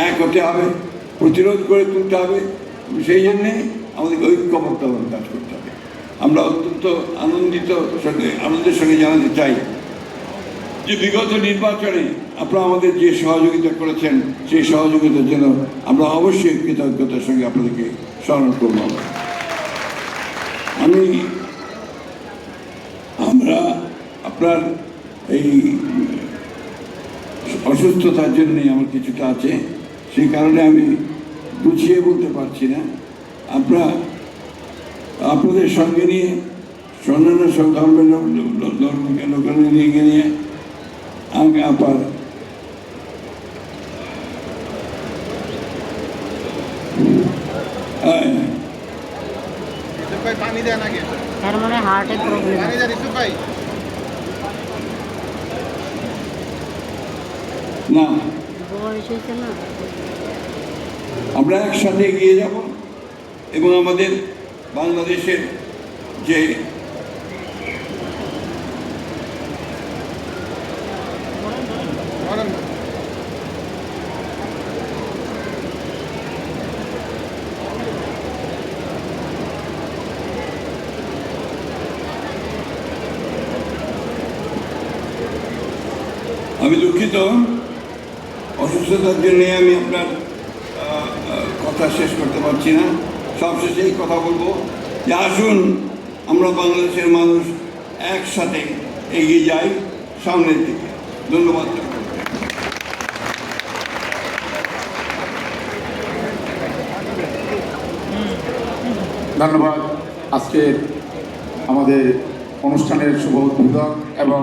এক হতে হবে, প্রতিরোধ করে তুলতে হবে। সেই জন্যে আমাদেরকে ঐক্যবদ্ধভাবে কাজ করতে হবে। আমরা অত্যন্ত আনন্দের সঙ্গে জানাতে চাই যে বিগত নির্বাচনে আপনারা আমাদের যে সহযোগিতা করেছেন, সেই সহযোগিতার জন্য আমরা অবশ্যই কৃতজ্ঞতার সঙ্গে আপনাদেরকে স্মরণ করব। আমরা আপনার এই অসুস্থতার জন্যে আমার কিছুটা আছে, সেই কারণে আমি গুছিয়ে বলতে পারছি না। আপনাদের সঙ্গে নিয়ে অন্যান্য সব ধর্মের লোকের নিয়ে আমি আবার না, আমরা একসাথে এগিয়ে যাব এবং আমাদের বাংলাদেশের যে আমি দুঃখিত, অসুস্থতার জন্যে আমি আপনার কথা শেষ করতে পারছি না। সবশেষে এই কথা বলবো যে আসুন আমরা বাংলাদেশের মানুষ একসাথে এগিয়ে যাই সামনের দিকে। ধন্যবাদ। ধন্যবাদ। আজকের আমাদের অনুষ্ঠানের শুভ উদ্বোধক এবং